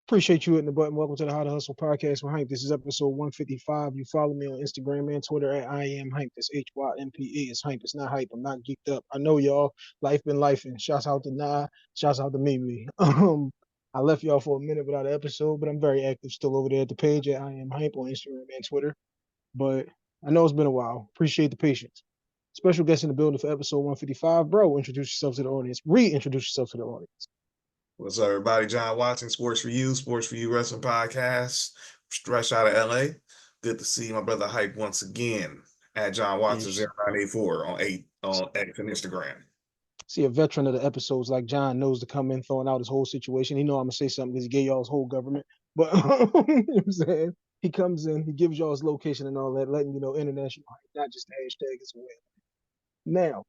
Appreciate you hitting the button. Welcome to the How to Hustle podcast with Hype. This is episode 155. You follow me on Instagram and Twitter at I am Hype. That's HYMPE. It's Hype. It's not Hype. I'm not geeked up. I know y'all. Life been life. And shouts out to Nah. Shouts out to Mimi. I left y'all for a minute without an episode, but I'm very active still over there at the page at I am Hype on Instagram and Twitter. But I know it's been a while. Appreciate the patience. Special guest in the building for episode 155. Bro, introduce yourself to the audience. Reintroduce yourself to the audience. What's up, everybody? John Watson, Sports for You Wrestling Podcast, fresh out of LA. Good to see my brother Hype once again at John Watson Yes. 0984 on X and Instagram. See, a veteran of the episodes like John knows to come in throwing out his whole situation. He know I'm gonna say something because he gave y'all his whole government. But you know what I'm saying, he comes in, he gives y'all his location and all that, letting you know international, not just the hashtag as well. Now,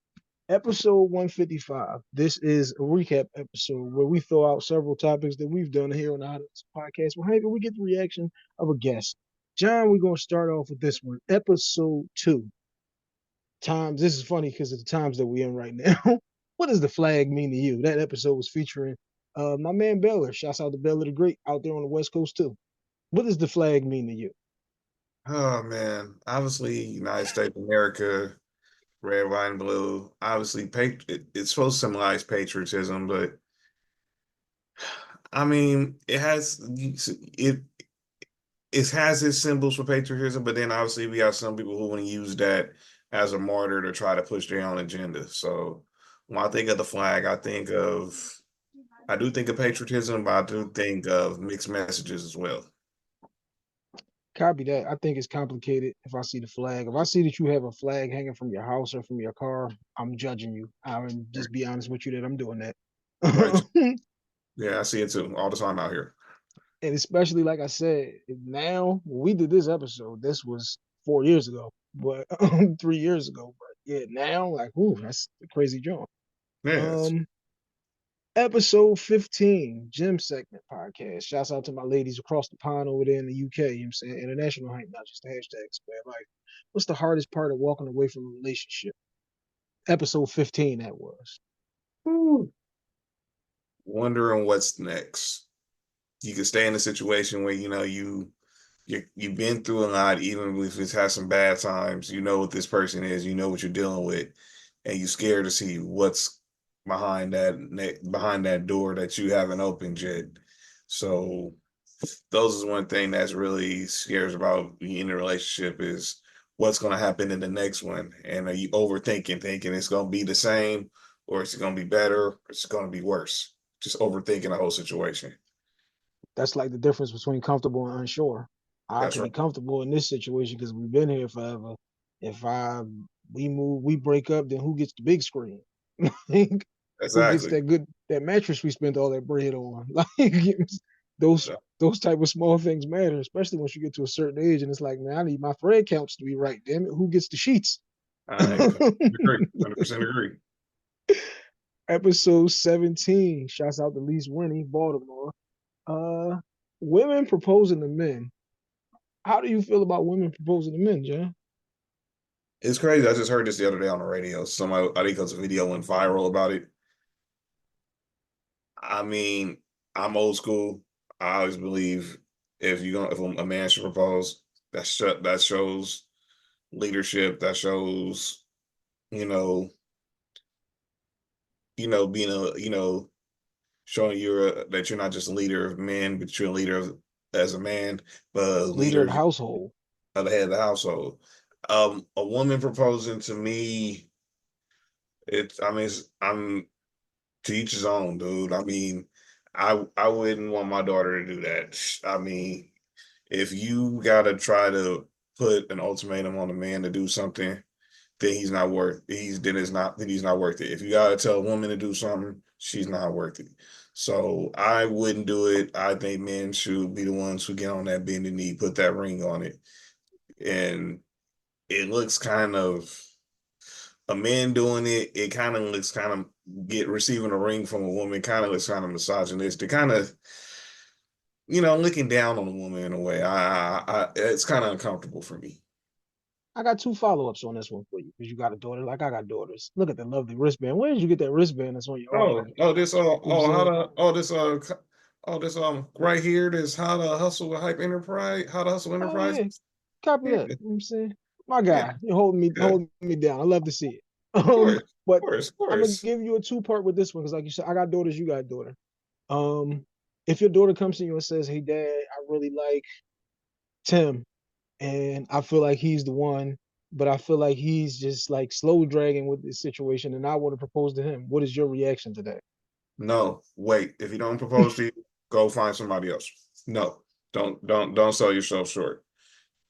episode 155. This is a recap episode where we throw out several topics that we've done here on the podcast. Well, hey, we get the reaction of a guest. John, we're gonna start off with this one, episode 2. Times. This is funny because of the times that we're in right now. What does the flag mean to you? That episode was featuring my man Baylor. Shouts out to Baylor the Great out there on the West Coast too. What does the flag mean to you? Oh man, obviously United States of America, red, white, and blue. Obviously, it's supposed to symbolize patriotism, but I mean, it has its symbols for patriotism, but then obviously we have some people who want to use that as a martyr to try to push their own agenda. So when I think of the flag, I do think of patriotism, but I do think of mixed messages as well. Copy that. I think it's complicated if I see the flag. If I see that you have a flag hanging from your house or from your car, I'm judging you. I'll just be honest with you that I'm doing that. Right. Yeah, I see it too all the time out here. And especially like I said, now when we did this episode, this was 4 years ago, but 3 years ago. But yeah, now like, ooh, that's a crazy jump. Yes. Um, episode 15, gym segment podcast. Shouts out to my ladies across the pond over there in the UK. You know what I'm saying? International hype, not just the hashtags, man. Like, what's the hardest part of walking away from a relationship? Episode 15, that was. Ooh. Wondering what's next. You can stay in a situation where you've been through a lot, even if it's had some bad times. You know what this person is. You know what you're dealing with, and you're scared to see what's behind that door that you haven't opened yet. So those is one thing that's really scares about being in a relationship is what's going to happen in the next one, and are you thinking it's going to be the same, or is it going to be better, or it's going to be worse? Just overthinking the whole situation. That's like the difference between comfortable and unsure. I That's can be right. comfortable in this situation because we've been here forever. If we move, we break up, then who gets the big screen? Like, who gets Exactly. that mattress we spent all that bread on? Like those Yeah. those type of small things matter, especially once you get to a certain age and it's like, man, I need my thread counts to be right. Damn it, who gets the sheets? I agree. 100% agree. Episode 17. Shouts out to Lise Winnie, Baltimore. Uh, women proposing to men. How do you feel about women proposing to men, John? It's crazy. I just heard this the other day on the radio. Somebody, I think it was a video went viral about it. I mean, I'm old school. I always believe if a man should propose, that shows leadership. That shows, you know, being showing that you're not just a leader of men, but you're a leader as a man, but a Leader of leader the household. of the head of the household. A woman proposing to me, I'm to each his own, dude. I mean, I wouldn't want my daughter to do that. I mean, if you gotta try to put an ultimatum on a man to do something, then he's not worth it. If you gotta tell a woman to do something, she's not worth it. So I wouldn't do it. I think men should be the ones who get on that bended knee, put that ring on it, and it looks kind of a man doing it. It kind of looks kind of get receiving a ring from a woman. Kind of looks kind of misogynistic. Kind of looking down on a woman in a way. It's kind of uncomfortable for me. I got two follow-ups on this one for you because you got a daughter like I got daughters. Look at the lovely wristband. Where did you get that wristband that's on your arm Oh, like that? oh, this, You know what I'm saying? oh, this, oh, this right here, this how to hustle with hype enterprise, how to hustle Oh yeah, enterprises. copy Yeah, that. You know what I'm saying? My yeah, guy, you're yeah. holding me down. I love to see it. Course, But course, I'm gonna course. give you a two-part with this one because, like you said, I got daughters, you got a daughter. Um, if your daughter comes to you and says, "Hey, Dad, I really like Tim, and I feel like he's the one, but I feel like he's just like slow dragging with this situation, and I want to propose to him," what is your reaction to that? No, wait. If he don't propose to you, go find somebody else. No, don't sell yourself short.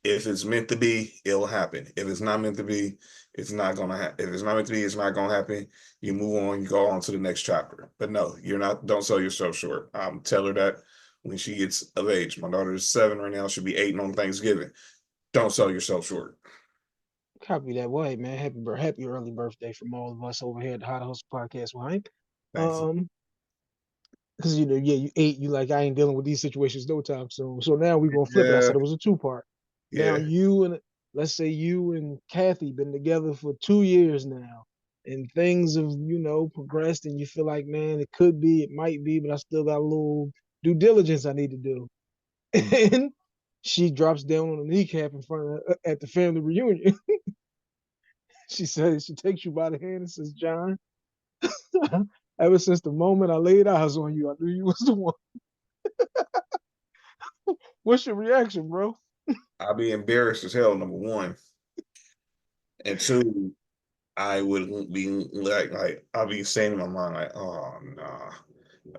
If it's meant to be, it'll happen. If it's not meant to be, it's not gonna happen. If it's not meant to be, it's not gonna happen. You move on, you go on to the next chapter. But no, you're not, don't sell yourself short. Tell her that when she gets of age. My daughter is 7 right now, she'll be 8 on Thanksgiving. Don't sell yourself short. Copy that. Well, hey, man, happy early birthday from all of us over here at the Hot House Podcast, right? Thank you. Um, because yeah, you ate, you like, I ain't dealing with these situations no time soon. So now we're gonna flip it. I Yeah, said it was a two-part. Now yeah. you and let's say you and Kathy been together for 2 years now, and things have, progressed, and you feel like, man, it could be, it might be, but I still got a little due diligence I need to do. And she drops down on a kneecap in front of at the family reunion. She takes you by the hand and says, John, ever since the moment I laid eyes on you, I knew you was the one. What's your reaction, bro? I'll be embarrassed as hell, number one. And two, I would be like I'll be saying in my mind like, oh nah.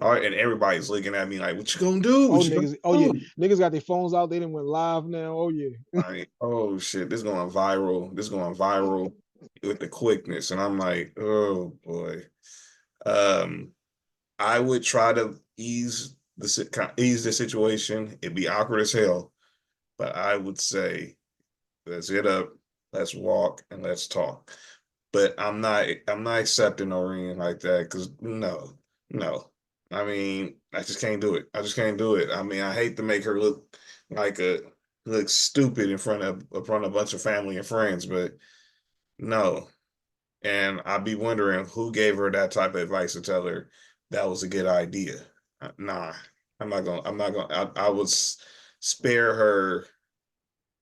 All right, and everybody's looking at me like, what you gonna do? Oh What you gonna niggas, oh yeah, do? niggas got their phones out. They didn't went live now. Oh yeah. Like, oh shit, this going viral. This going viral with the quickness. And I'm like, oh boy. Um, I would try to ease the situation. It'd be awkward as hell, but I would say, let's get up, let's walk, and let's talk. But I'm not accepting or anything like that because no, no. I mean, I just can't do it. I just can't do it. I mean, I hate to make her like a look stupid in front of a bunch of family and friends, but no. And I'd be wondering who gave her that type of advice to tell her that was a good idea. Nah, I'm not gonna. I would spare her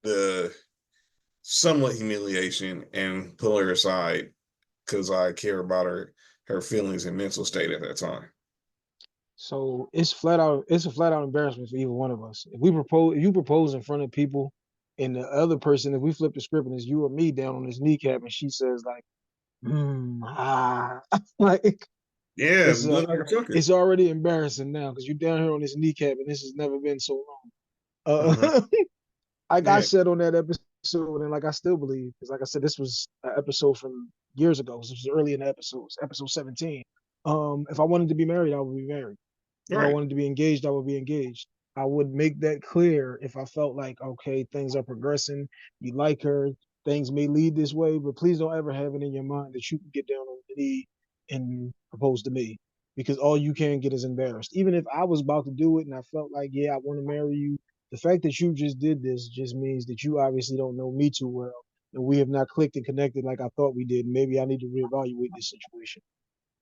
the somewhat humiliation and pull her aside because I care about her feelings and mental state at that time. So it's a flat out embarrassment for either one of us. If you propose in front of people, and the other person, if we flip the script and it's you or me down on his kneecap, and she says like, like Yeah, it's we look like a sucker. it's already embarrassing now because you're down here on this kneecap and this has never been so long. Hmm. Uh, like I Yeah, said on that episode, and like I still believe, because like I said, this was an episode from years ago. This was early in the episodes, episode 17. If I wanted to be married, I would be married. If I right. wanted to be engaged, I would be engaged. I would make that clear if I felt like, okay, things are progressing, you like her, things may lead this way, but please don't ever have it in your mind that you can get down on the knee and propose to me because all you can get is embarrassed. Even if I was about to do it and I felt like, yeah, I want to marry you, the fact that you just did this just means that you obviously don't know me too well and we have not clicked and connected like I thought we did. Maybe I need to reevaluate this situation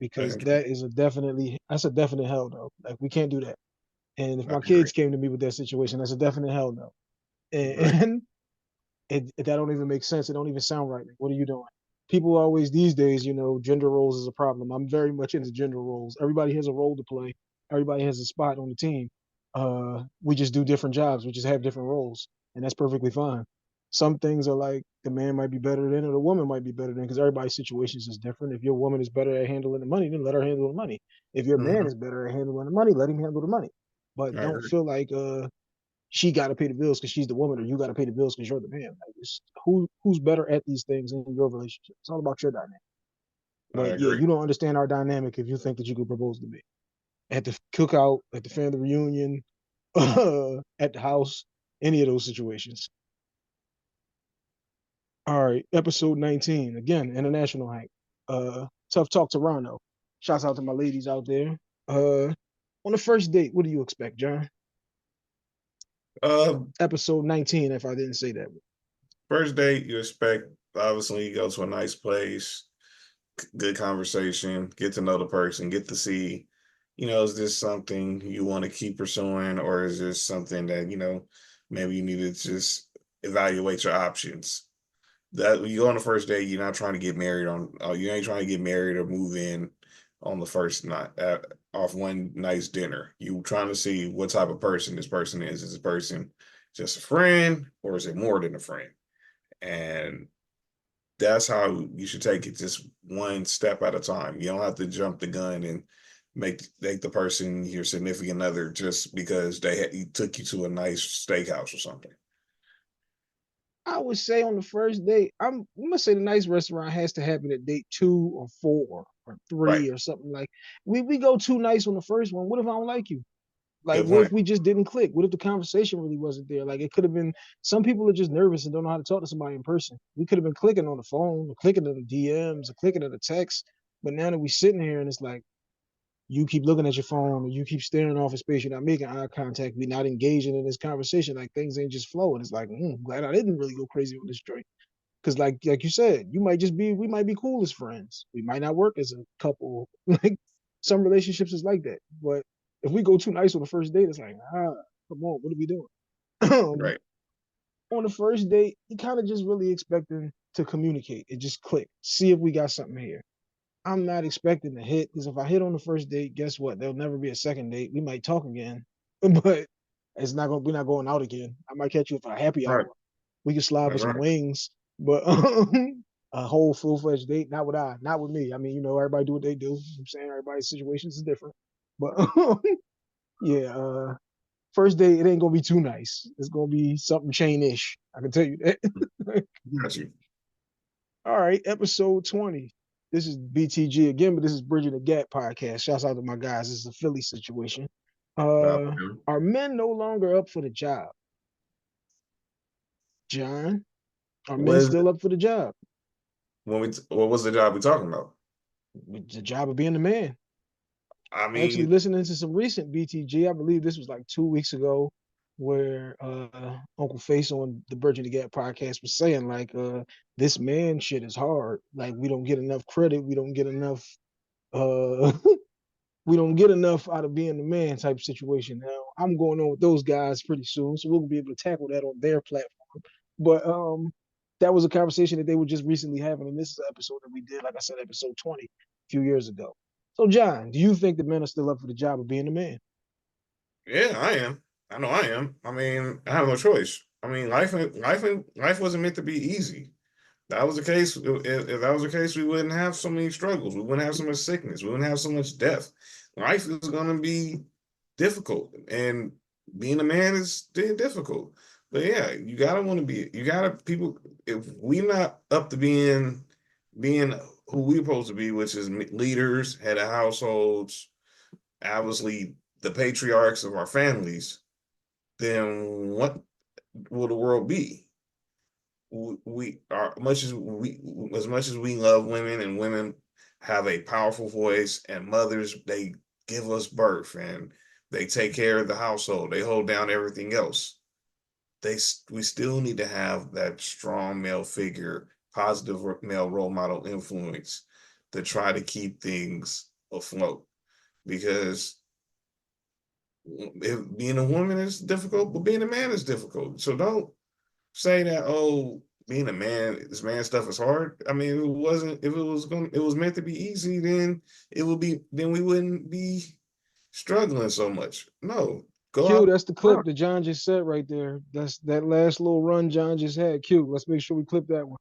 I because agree. that's a definite hell no. Like we can't do that. And if I my agree. kids came to me with that situation, that's a definite hell no. And, Right. and that don't even make sense. It don't even sound right. Like, what are you doing? People always these days, gender roles is a problem. I'm very much into gender roles. Everybody has a role to play. Everybody has a spot on the team. We just do different jobs. We just have different roles, and that's perfectly fine. Some things are like the man might be better than, or the woman might be better than, because everybody's situations is different. If your woman is better at handling the money, then let her handle the money. If your man Hmm. is better at handling the money, let him handle the money. But I don't agree. feel like she got to pay the bills because she's the woman, or you got to pay the bills because you're the man. Like, who's better at these things in your relationship? It's all about your dynamic. I But yeah, agree. you don't understand our dynamic if you think that you could propose to me at the cookout, at the family reunion, at the house, any of those situations. All right, episode 19 again, international Hank. Tough Talk Toronto. Shouts out to my ladies out there. On the first date, what do you expect, John? Uh, Episode 19, if I didn't say that. First date, you expect obviously you go to a nice place, good conversation, get to know the person, get to see is this something you want to keep pursuing, or is this something that, maybe you need to just evaluate your options? That when you go on the first date, you're not trying to get married you ain't trying to get married or move in on the first night off one nice dinner. You trying to see what type of person this person is. Is this person just a friend, or is it more than a friend? And that's how you should take it, just one step at a time. You don't have to jump the gun and make the person your significant other just because he took you to a nice steakhouse or something. I would say on the first date, I'm gonna say the nice restaurant has to happen at date 2 or 4 or Right. 3 or something like. We go too nice on the first one. What if I don't like you? Like, Good what point. if we just didn't click? What if the conversation really wasn't there? Like, it could have been. Some people are just nervous and don't know how to talk to somebody in person. We could have been clicking on the phone, or clicking in the DMs, or clicking in the text. But now that we sitting here and it's like you keep looking at your phone, or you keep staring off in space, you're not making eye contact, we're not engaging in this conversation. Like things ain't just flowing. It's like, glad I didn't really go crazy on this joint. Because like you said, we might be cool as friends. We might not work as a couple. Like some relationships is like that. But if we go too nice on the first date, it's like, come on, what are we doing? Right. On the first date, you kind of just really expecting to communicate and just click, see if we got something here. I'm not expecting to hit because if I hit on the first date, guess what? There'll never be a second date. We might talk again, but it's not gonna. We're not going out again. I might catch you for a happy Right. hour. We can slide for some Right. wings, but a whole full fledged date, not with me. I mean, everybody do what they do. I'm saying everybody's situations is different, but yeah, first date it ain't gonna be too nice. It's gonna be something chain-ish. I can tell you that. Got you. All right, episode 20. This is BTG again, but this is Bridging the Gap podcast. Shouts out to my guys. This is a Philly situation. Uh, Are men no longer up for the job? John, are men was still up for the job? what was the job we talking about? The job of being a man. I Actually, mean, listening to some recent BTG, I believe this was like 2 weeks ago, where Uncle Face on the Bridging the Gap podcast was saying like, this man shit is hard. Like we don't get enough credit. We don't get enough. Uh, we don't get enough out of being the man type situation. Now I'm going on with those guys pretty soon, so we'll be able to tackle that on their platform. But that was a conversation that they were just recently having, and this is an episode that we did, like I said, episode 20, a few years ago. So, John, do you think the men are still up for the job of being a man? yeah, I am. I know I am. I mean, I have no choice. I mean, life wasn't meant to be easy. That was the case. If that was the case, we wouldn't have so many struggles. We wouldn't have so much sickness. We wouldn't have so much death. Life is going to be difficult, and being a man is difficult. But yeah, you gotta want to be. You gotta people. If we not up to being who we're supposed to be, which is leaders, head of households, obviously the patriarchs of our families, then what will the world be? We are as much as we love women, and women have a powerful voice, and mothers, they give us birth and they take care of the household, they hold down everything else. We still need to have that strong male figure, positive male role model influence to try to keep things afloat, because if being a woman is difficult, but being a man is difficult. So don't say that, oh, being a man, this man stuff is hard. I mean, if it was meant to be easy, then then we wouldn't be struggling so much. No, go Q, out. that's the clip that John just said right there. That's that last little run John just had. Q, let's make sure we clip that one.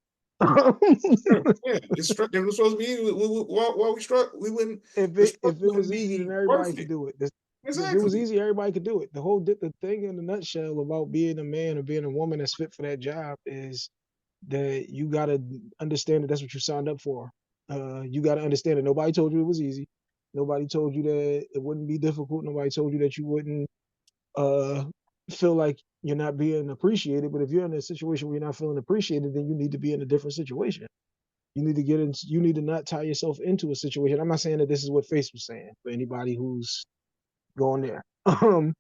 Yeah, if it was supposed to be, while we struck, if the it struggle if it wouldn't was easy, then be everybody worth could it. do it. If it was Exactly. easy, everybody could do it. The thing in the nutshell about being a man or being a woman that's fit for that job is that you gotta understand that that's what you signed up for. You gotta understand that nobody told you it was easy. Nobody told you that it wouldn't be difficult. Nobody told you that you wouldn't uh, feel like you're not being appreciated. But if you're in a situation where you're not feeling appreciated, then you need to be in a different situation. You need to get in. You need to not tie yourself into a situation. I'm not saying that this is what Face was saying for anybody who's going there, because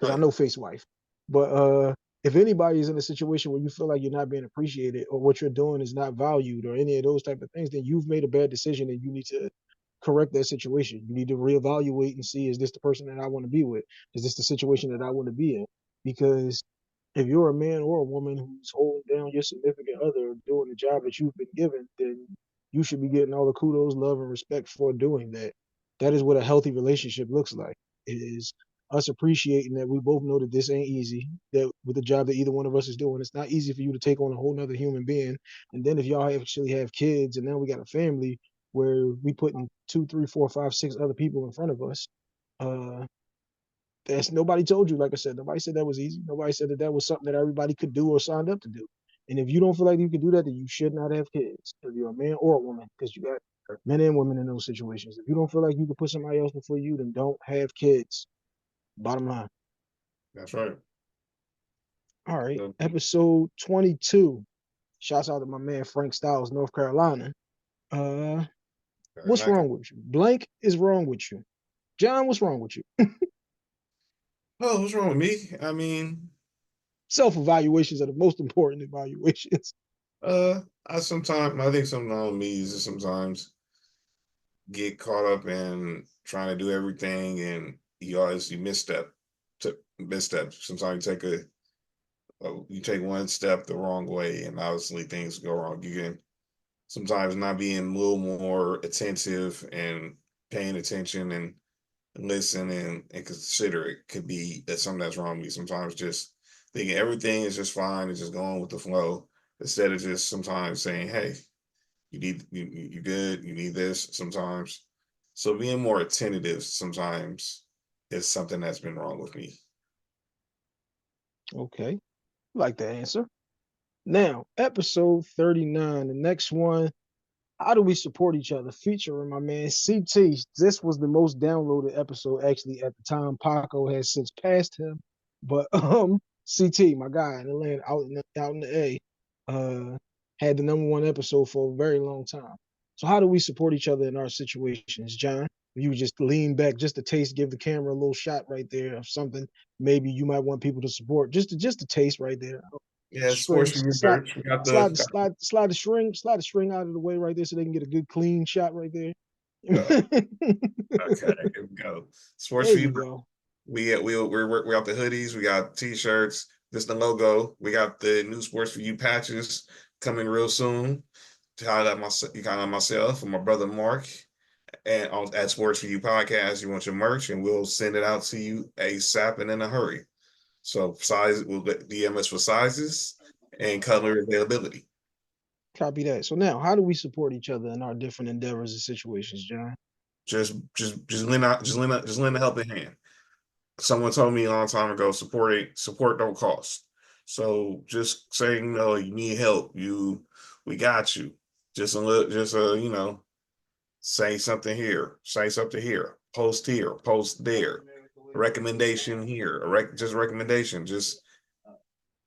I Right. know Face wife. But if anybody is in a situation where you feel like you're not being appreciated or what you're doing is not valued or any of those type of things, then you've made a bad decision and you need to correct that situation. You need to reevaluate and see, is this the person that I want to be with? Is this the situation that I want to be in? Because if you're a man or a woman who's holding down your significant other doing the job that you've been given, then you should be getting all the kudos, love, and respect for doing that. That is what a healthy relationship looks like. It is us appreciating that we both know that this ain't easy, that with the job that either one of us is doing, it's not easy for you to take on a whole nother human being. And then if y'all actually have kids and now we got a family where we putting two, three, four, five, six other people in front of us, uh, that's nobody told you, like I said, nobody said that was easy. Nobody said that that was something that everybody could do or signed up to do. And if you don't feel like you can do that, then you should not have kids. If you're a man or a woman, because you got men and women in those situations. If you don't feel like you can put somebody else before you, then don't have kids. Bottom line. That's right. All right. So, Episode 22. Shouts out to my man Frank Styles, North Carolina. Uh, what's like, wrong with you? Blank is wrong with you. John, what's wrong with you? oh, what's wrong with me? I mean, Self-evaluations are the most important evaluations. I think sometimes me is just sometimes get caught up in trying to do everything, and you misstep. Sometimes you take one step the wrong way, and obviously things go wrong. You can sometimes not being a little more attentive and paying attention and listen and consider it could be that something that's wrong with me. Sometimes just thinking everything is just fine and just going with the flow instead of just sometimes saying, "Hey, you good, you need this." Sometimes, so being more attentive sometimes is something that's been wrong with me. Okay. Like the answer. Now, episode 39, the next one, how do we support each other? Featuring my man CT. This was the most downloaded episode actually at the time. Paco has since passed him. But CT, my guy in Atlanta, out in the A, had the number one episode for a very long time. So how do we support each other in our situations, John? You just lean back just a taste, give the camera a little shot right there of something maybe you might want people to support. Just a taste right there. Yeah, sports String for your slide merch. We got slide the slide the string out of the way right there so they can get a good clean shot right there. uh, okay, here we go. Sports There for you. you go. We got the hoodies, we got t-shirts, this the logo. We got the new Sports for You patches coming real soon. To highlight myself and my brother Mark and on at Sports for You podcast. You want your merch, and we'll send it out to you ASAP and in a hurry. So size, we'll get DMs for sizes and color availability. Copy that. So now, how do we support each other in our different endeavors and situations, John? Just lend a helping hand. Someone told me a long time ago, support don't cost. So just saying, no, you need help. We got you. Just a little, say something here, post there, recommendation here, just recommendation, just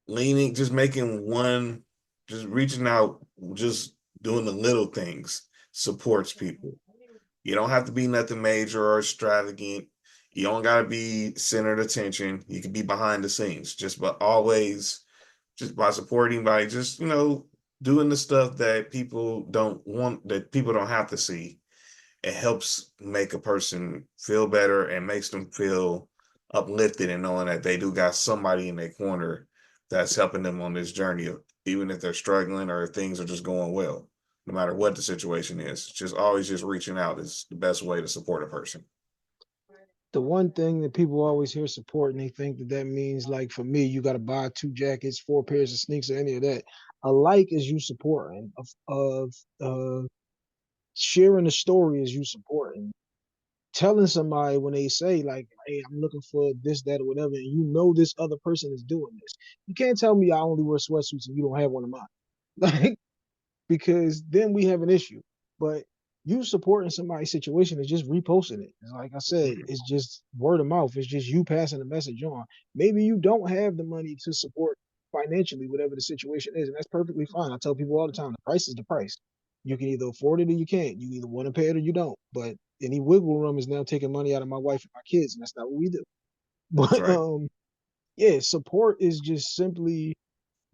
leaning, just making one, just reaching out, just doing the little things supports people. You don't have to be nothing major or extravagant. You don't got to be centered attention. You can be behind the scenes, but always just by supporting, by just, doing the stuff that people don't want, that people don't have to see. It helps make a person feel better and makes them feel uplifted and knowing that they do got somebody in their corner that's helping them on this journey, even if they're struggling or if things are just going well. No matter what the situation is, just always just reaching out is the best way to support a person. The one thing that people always hear support and they think that that means, like, for me, you got to buy 2 jackets, 4 pairs of sneaks, or any of that. Alike is you supporting of sharing the story is you supporting. Telling somebody when they say, like, hey, I'm looking for this, that, or whatever, and you know this other person is doing this. You can't tell me I only wear sweatsuits and you don't have one of mine. Like, because then we have an issue. But you supporting somebody's situation is just reposting it. And like I said, it's just word of mouth. It's just you passing the message on. Maybe you don't have the money to support financially whatever the situation is, and that's perfectly fine. I tell people all the time, the price is the price. You can either afford it or you can't. You either want to pay it or you don't. But any wiggle room is now taking money out of my wife and my kids, and that's not what we do. That's But right. yeah, support is just simply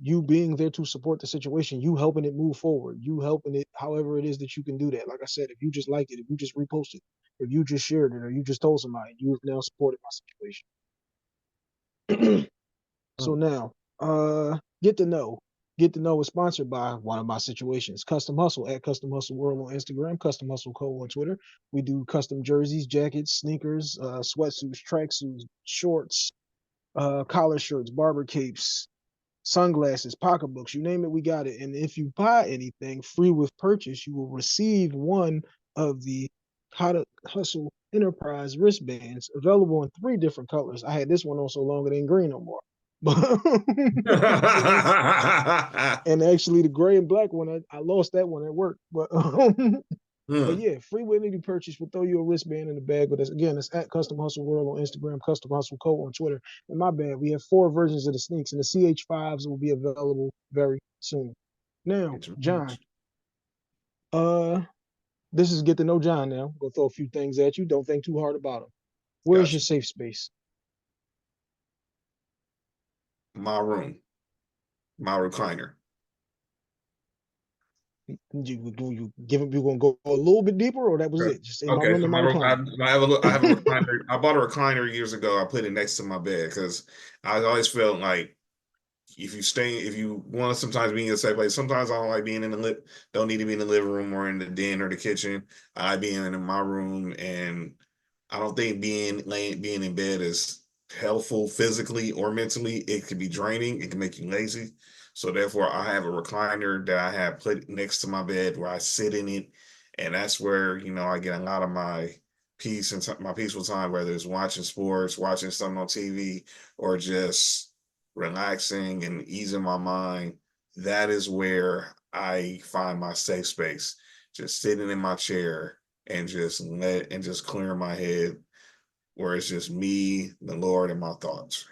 you being there to support the situation, you helping it move forward, you helping it however it is that you can do that. Like I said, if you just liked it, if you just reposted, if you just shared it, or you just told somebody, you've now supported my situation. So now, get to know. Get to know is sponsored by one of my situations, Custom Hustle at Custom Hustle World on Instagram, Custom Hustle Co on Twitter. We do custom jerseys, jackets, sneakers, sweatsuits, tracksuits, shorts, collar shirts, barber capes, sunglasses, pocketbooks, you name it, we got it. And if you buy anything free with purchase, you will receive one of the How to Hustle Enterprise wristbands available in 3 different colors. I had this one on so long it ain't green no more. But and actually the gray and black one, I lost that one at work. But yeah, free with any purchase. We'll throw you a wristband in the bag. But it's at Custom Hustle World on Instagram, Custom Hustle Co on Twitter. And my bad, we have 4 versions of the sneaks, and the CH5s will be available very soon. Now, John, this is get to know John now. Go throw a few things at you. Don't think too hard about them. Where's your safe space? My room. My recliner. You gonna go a little bit deeper, or that was it? Just say my room and my recliner. I have a recliner. I bought a recliner years ago. I put it next to my bed because I always felt like if you want to sometimes be in a safe place, sometimes I don't like being in the don't need to be in the living room or in the den or the kitchen. I like being in my room, and I don't think being in bed is helpful physically or mentally. It can be draining. It can make you lazy. So therefore, I have a recliner that I have put next to my bed where I sit in it, and that's where I get a lot of my peace and my peaceful time, whether it's watching sports, watching something on TV, or just relaxing and easing my mind. That is where I find my safe space, just sitting in my chair and just clearing my head, where it's just me, the Lord, and my thoughts.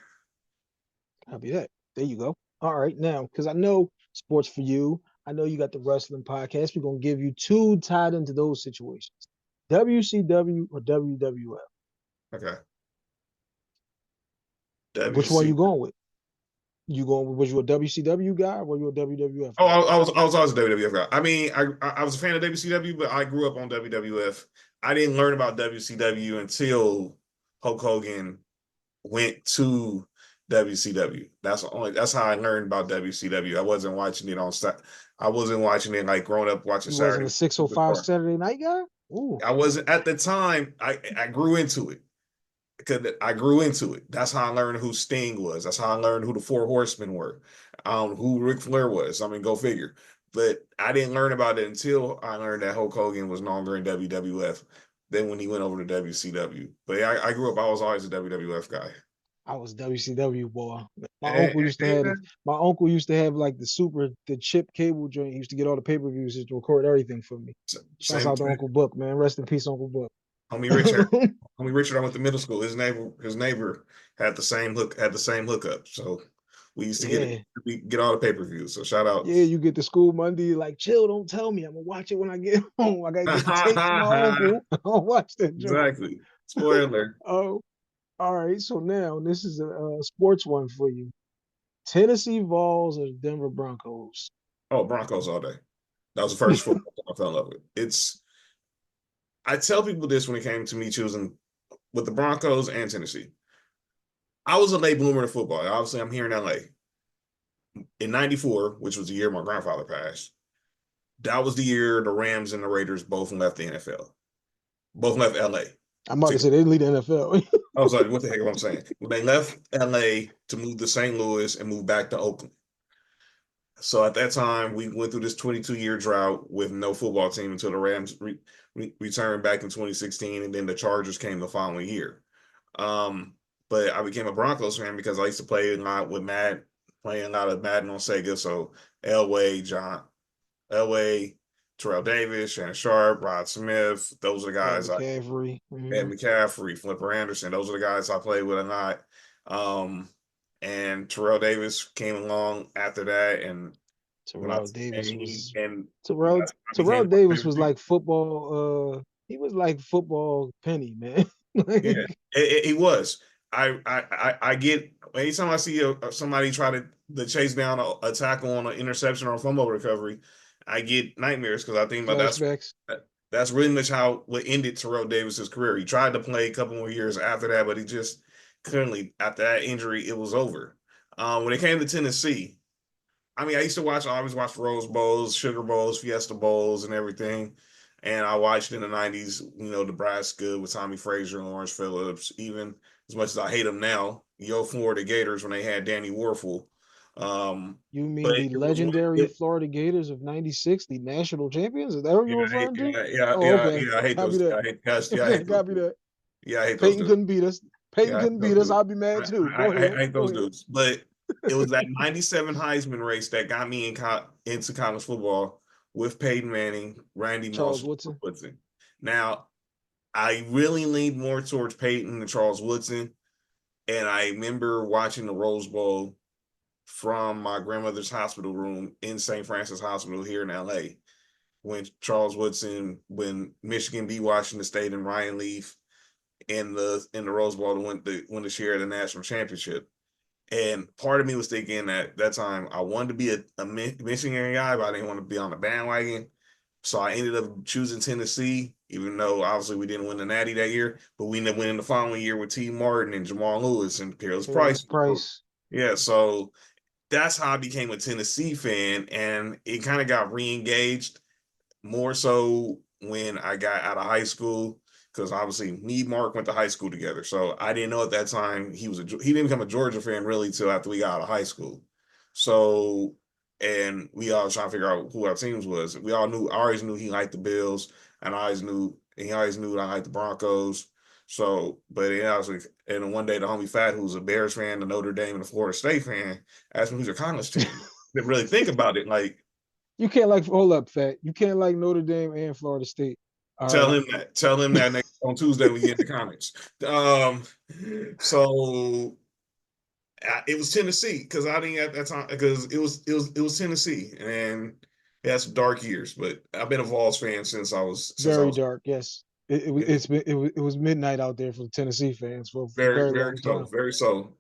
Copy that. There you go. All right, now, because I know sports for you, I know you got the wrestling podcast. We're gonna give you 2 tied into those situations: WCW or WWF. Okay. Which one you going with? Was you a WCW guy or were you a WWF guy? I was always a WWF guy. I mean, I was a fan of WCW, but I grew up on WWF. I didn't learn about WCW until Hulk Hogan went to WCW. That's how I learned about WCW. I wasn't watching it like growing up watching You wasn't Saturday. a 605 Saturday night guy? Ooh. I wasn't at the time. I grew into it. Because I grew into it. That's how I learned who Sting was. That's how I learned who the Four Horsemen were, who Ric Flair was. I mean, go figure. But I didn't learn about it until I learned that Hulk Hogan was no longer in WWF. Then when he went over to WCW. But yeah, I grew up. I was always a WWF guy. I was WCW boy. My uncle used to have like the chip cable joint. He used to get all the pay-per-views to record everything for me. Shouts out to Uncle Buck, man. Rest in peace, Uncle Buck. Homie Richard, I went to middle school. His neighbor had the same hookup. So we used to get all the pay-per-views. So shout out. Yeah, you get to school Monday, like chill, don't tell me. I'm gonna watch it when I get home. I gotta get the tape from my uncle. I'll watch that joint. Exactly. Spoiler. Oh, all right. So now this is a sports one for you. Tennessee Vols or Denver Broncos? Oh, Broncos all day. That was the first football I fell in love with. I tell people this when it came to me choosing with the Broncos and Tennessee. I was a late bloomer to football. Obviously, I'm here in LA. In 94, which was the year my grandfather passed, that was the year the Rams and the Raiders both left the NFL. Both left LA. I'm about to say they didn't leave the NFL. I was like, what the heck am I saying? When they left LA to move to St. Louis and move back to Oakland. So at that time, we went through this 22-year drought with no football team until the Rams returned back in 2016, and then the Chargers came the following year. But I became a Broncos fan because I used to play a lot with playing a lot of Madden on Sega. So Elway, Terrell Davis, Shannon Sharp, Rod Smith, those are the guys. Ed McCaffrey, Flipper Anderson, those are the guys I played with a lot. And Terrell Davis came along after that, and Terrell Davis was like football. He was like football penny, man. Yeah, he was. I get anytime I see somebody try to the chase down a tackle on an interception or a fumble recovery, I get nightmares because I think about Flashbacks. that's really much how what ended Terrell Davis's career. He tried to play a couple more years after that, but he just couldn't. After that injury, it was over. When it came to Tennessee, I mean, I always watched Rose Bowls, Sugar Bowls, Fiesta Bowls, and everything. And I watched in the 90s, Nebraska with Tommy Frazier and Lawrence Phillips. Even as much as I hate them now, yo, Florida Gators when they had Danny Werfel. You But mean it the was one, legendary Florida Gators of '96, the national champions? Is that what yeah, you're referring to? Oh, yeah, okay. yeah. I hate Copy those. that. I hate those Copy dudes. that. Yeah, I hate those Peyton dudes. couldn't beat us. Peyton Yeah, I hate couldn't those beat us. dudes. I'll be mad too. Go I ahead. hate Go those ahead. dudes. But it was that '97 Heisman race that got me into college football with Peyton Manning, Randy Moss, Charles and Woodson. Woodson. Now, I really leaned more towards Peyton and Charles Woodson, and I remember watching the Rose Bowl from my grandmother's hospital room in St. Francis Hospital here in LA when Charles Woodson, when Michigan beat Washington State and Ryan Leaf in the Rose Bowl to win the share of the national championship. And part of me was thinking at that time I wanted to be a Michigan guy, but I didn't want to be on the bandwagon. So I ended up choosing Tennessee, even though obviously we didn't win the Natty that year, but we ended up winning the following year with T. Martin and Jamal Lewis and Careless Careless Price. Price. Yeah, so that's how I became a Tennessee fan, and it kind of got re-engaged more so when I got out of high school, because obviously me and Mark went to high school together. So I didn't know at that time he didn't become a Georgia fan really till after we got out of high school. So and we all trying to figure out who our teams was. I always knew he liked the Bills, and he always knew I liked the Broncos. So, but yeah, I was like, and one day the homie Fat, who's a Bears fan, the Notre Dame, and the Florida State fan, asked me who's your college team. Didn't really think about it, like You can't like hold up, Fat. You can't like Notre Dame and Florida State. All tell right. him that. Tell him that next on Tuesday when we get in the comments. So it was Tennessee because I didn't at that time because it was Tennessee and it had some dark years, but I've been a Vols fan since I Very was dark. Yes. It was midnight out there for the Tennessee fans for a very very very long so time. very so.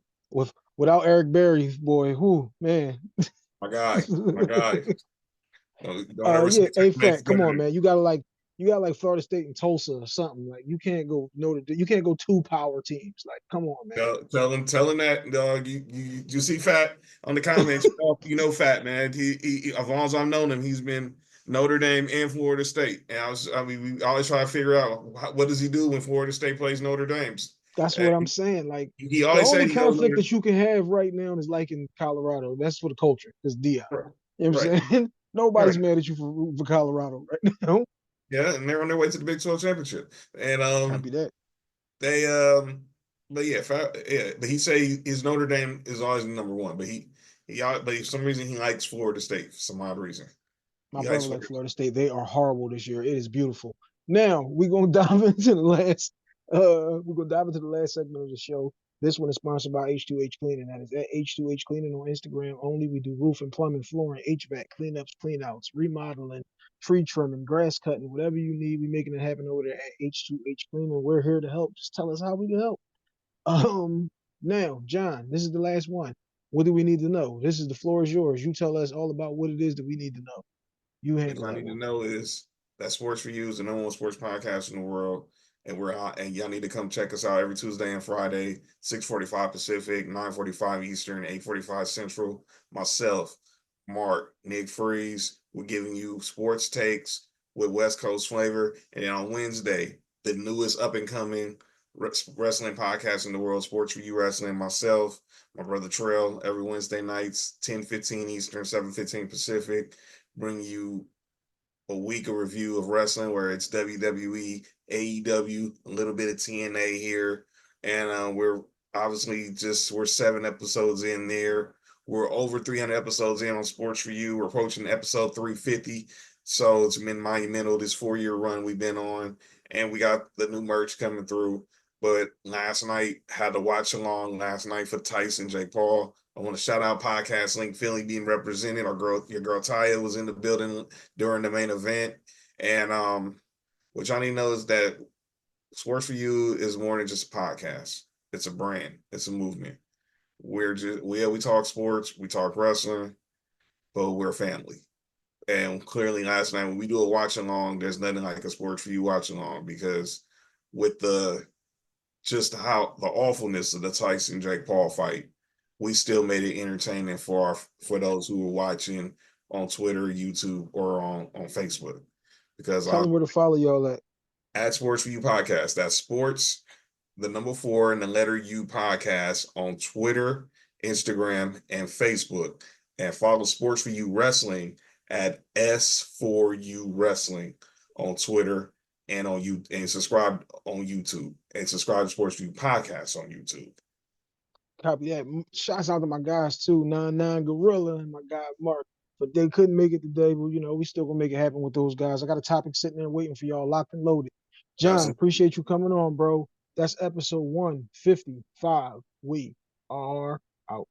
Without Eric Berry, boy, who man. My guy. Don't ever Yeah, say hey Texas Fat, come on, Saturday. man. You got like Florida State and Tulsa or something. Like you can't go two power teams. Like, come on, man. Tell him that, dog. You see Fat on the comments. Fat, man. As long as I've known him, he's been Notre Dame and Florida State. And we always try to figure out what does he do when Florida State plays Notre Dame's. That's And what I'm saying. Like he the always only said he go conflict Notre. that you can have right now is like in Colorado. That's for the culture. It's Dion. Right, You know what right, I'm saying? Nobody's right. mad at you for Colorado right now. Yeah, and they're on their way to the Big 12 championship. And Copy that. they but yeah, but he say his Notre Dame is always number one, but for some reason he likes Florida State for some odd reason. My He brother likes like Florida. Florida State. They are horrible this year. It is beautiful. Now we're gonna dive into the last segment of the show. This one is sponsored by H2H Cleaning. That is at H2H Cleaning on Instagram only. We do roof and plumbing, flooring, HVAC, cleanups, cleanouts, remodeling, tree trimming, grass cutting, whatever you need. We're making it happen over there at H2H Cleaning. We're here to help. Just tell us how we can help. Now, John, this is the last one. What do we need to know? This is the floor is yours. You tell us all about what it is that we need to know. You Things handle I that need to one. know is that Sports for You is the number one sports podcast in the world. And we're out, and y'all need to come check us out every Tuesday and Friday, 6:45 Pacific, 9:45 Eastern, 8:45 Central. Myself, Mark, Nick Freeze, we're giving you sports takes with West Coast flavor. And then on Wednesday, the newest up and coming wrestling podcast in the world, Sports for You Wrestling. Myself, my brother Trail, every Wednesday nights, 10:15 Eastern, 7:15 Pacific, bring you a week of review of wrestling where it's WWE, AEW, a little bit of TNA here. And we're obviously we're 7 episodes in there. We're over 300 episodes in on Sports for You. We're approaching episode 350. So it's been monumental, this 4-year run we've been on. And we got the new merch coming through. But last night, had to watch along last night for Tyson, Jake Paul. I want to shout out Podcast Link Philly being represented. Your girl Taya was in the building during the main event. And what y'all need to know is that Sports for You is more than just a podcast. It's a brand. It's a movement. we talk sports, we talk wrestling, but we're family. And clearly last night when we do a watch along, there's nothing like a sports for you watch along, because with just how the awfulness of the Tyson Jake Paul fight, we still made it entertaining for those who were watching on Twitter, YouTube, or on Facebook. Because Tell them where to follow y'all at Sports for You Podcast. That's sports, the number 4 and the letter U podcast on Twitter, Instagram, and Facebook. And follow Sports for You Wrestling at S4U Wrestling on Twitter and on you, and subscribe on YouTube, and subscribe to Sports for You Podcast on YouTube. Copy that. Shouts out to my guys too, 99 Gorilla and my guy Mark. But they couldn't make it today, but we still gonna make it happen with those guys. I got a topic sitting there waiting for y'all, locked and loaded. John, appreciate you coming on, bro. That's episode 155. We are out.